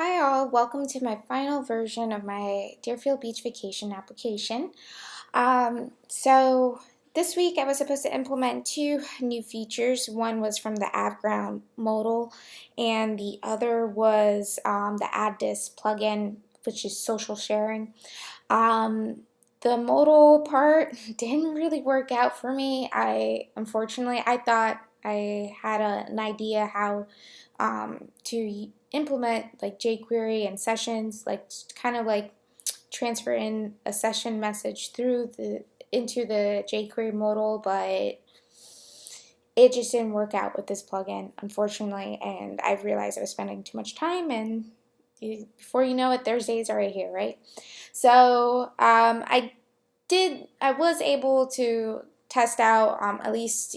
Hi all, welcome to my final version of my Deerfield Beach Vacation application. So this week I was supposed to implement two new features. One was from the AppGround modal and the other was the Add This plugin, which is social sharing. The modal part didn't really work out for me. Unfortunately, I thought I had an idea how to implement like jQuery and sessions, like kind of like transfer in a session message into the jQuery modal, but it just didn't work out with this plugin, unfortunately, and I realized I was spending too much time, and before you know it, Thursdays are right here, right? So I was able to test out, at least,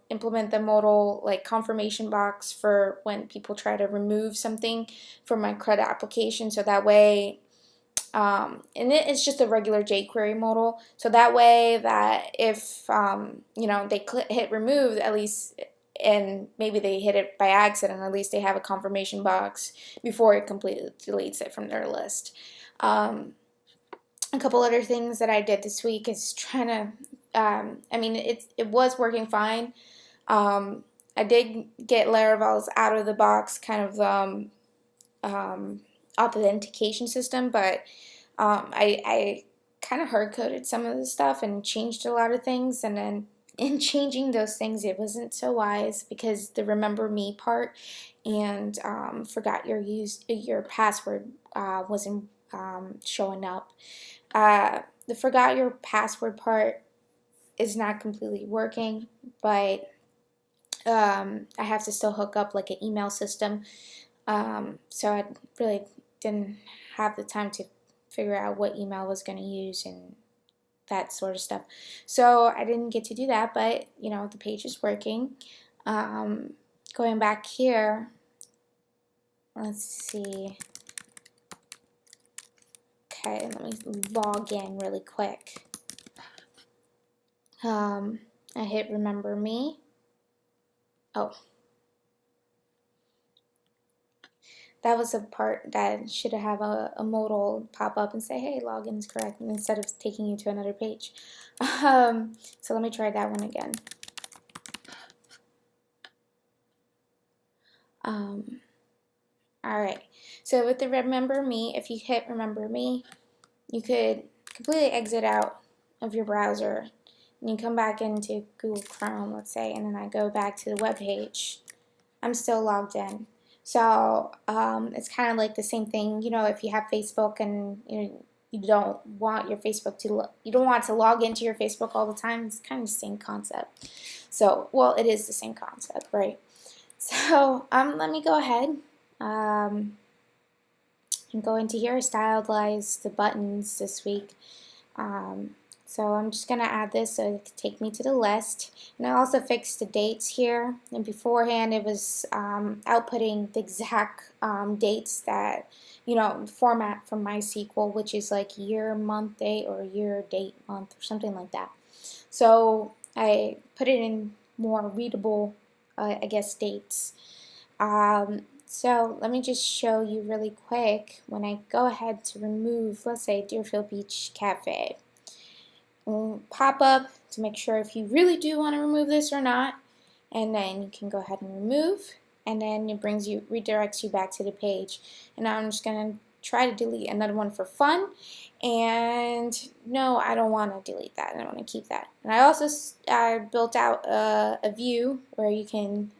implement the modal like confirmation box for when people try to remove something from my credit application, so that way, and it's just a regular jQuery modal, so that way that if they hit remove, at least, and maybe they hit it by accident, at least they have a confirmation box before it completely deletes it from their list. A couple other things that I did this week is trying to, it was working fine. I did get Laravel's out of the box kind of authentication system, but I kind of hard coded some of the stuff and changed a lot of things, and then in changing those things it wasn't so wise because the remember me part and forgot your password wasn't showing up. The forgot your password part is not completely working, but I have to still hook up like an email system, so I really didn't have the time to figure out what email I was going to use and that sort of stuff. So I didn't get to do that, but the page is working. Going back here, let's see. Okay, let me log in really quick. I hit remember me. Oh, that was a part that should have a modal pop up and say, hey, login's correct, instead of taking you to another page. So let me try that one again. Alright, so with the remember me, if you hit remember me, you could completely exit out of your browser and you come back into Google Chrome, let's say, and then I go back to the web page. I'm still logged in. So it's kind of like the same thing, if you have Facebook and you don't want your Facebook you don't want to log into your Facebook all the time. It's kind of the same concept. So, well, it is the same concept, right? So let me go ahead and go into here. I stylized the buttons this week. So I'm just going to add this so it can take me to the list. And I also fixed the dates here. And beforehand it was outputting the exact dates that, format from MySQL, which is like year, month, date, or year, date, month, or something like that. So I put it in more readable, I guess, dates. So let me just show you really quick. When I go ahead to remove, let's say, Deerfield Beach Cafe, pop up to make sure if you really do want to remove this or not, and then you can go ahead and remove, and then it redirects you back to the page. And now I'm just going to try to delete another one for fun, and no, I don't want to delete that. I want to keep that. And I also built out a view where you can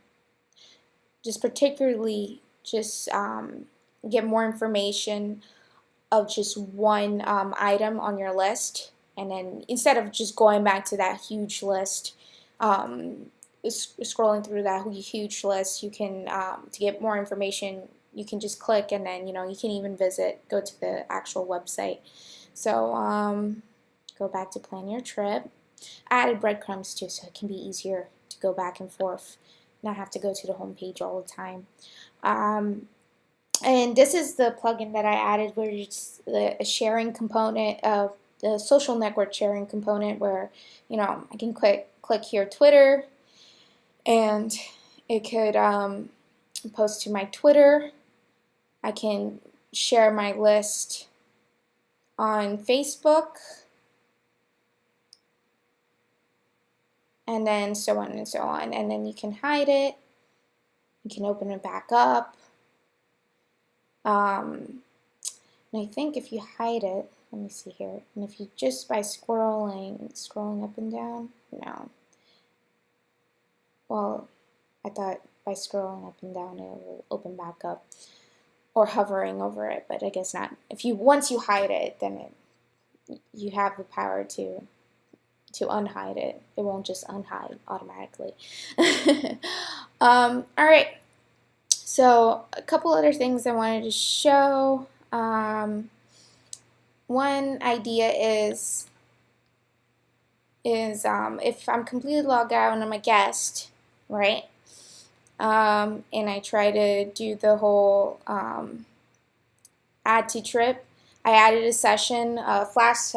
just particularly just get more information of just one item on your list. And then instead of just going back to that huge list, scrolling through that huge list, you can, to get more information, you can just click, and then, you can even go to the actual website. So go back to plan your trip. I added breadcrumbs too, so it can be easier to go back and forth, not have to go to the home page all the time. And this is the plugin that I added, where it's a sharing component of the social network sharing component, where I can click here Twitter, and it could post to my Twitter, I can share my list on Facebook, and then so on and so on. And then you can hide it. You can open it back up. And I think if you hide it, let me see here, and if you just by scrolling up and down, no. Well, I thought by scrolling up and down it will open back up, or hovering over it, but I guess not. If you once you hide it, then you have the power to unhide it. It won't just unhide automatically. All right. So a couple other things I wanted to show. One idea is if I'm completely logged out and I'm a guest, right? And I try to do the whole add to trip. I added a session, a flash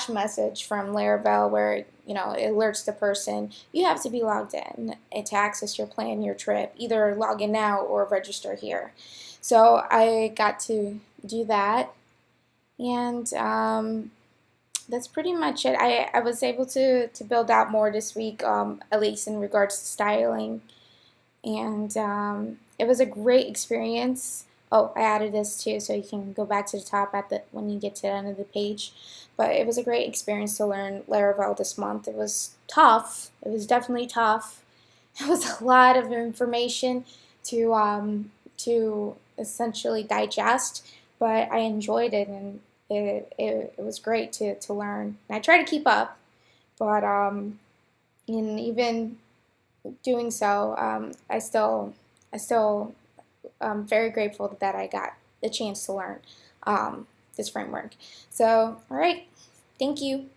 message from Laravel where it alerts the person you have to be logged in to access your plan, your trip. Either log in now or register here. So I got to do that, and that's pretty much it. I was able to build out more this week, at least in regards to styling, and it was a great experience. Oh, I added this too, so you can go back to the top when you get to the end of the page. But it was a great experience to learn Laravel this month. It was tough. It was definitely tough. It was a lot of information to essentially digest, but I enjoyed it, and it was great to learn. And I try to keep up, but in even doing so, I still very grateful that I got the chance to learn this framework. So, all right, thank you.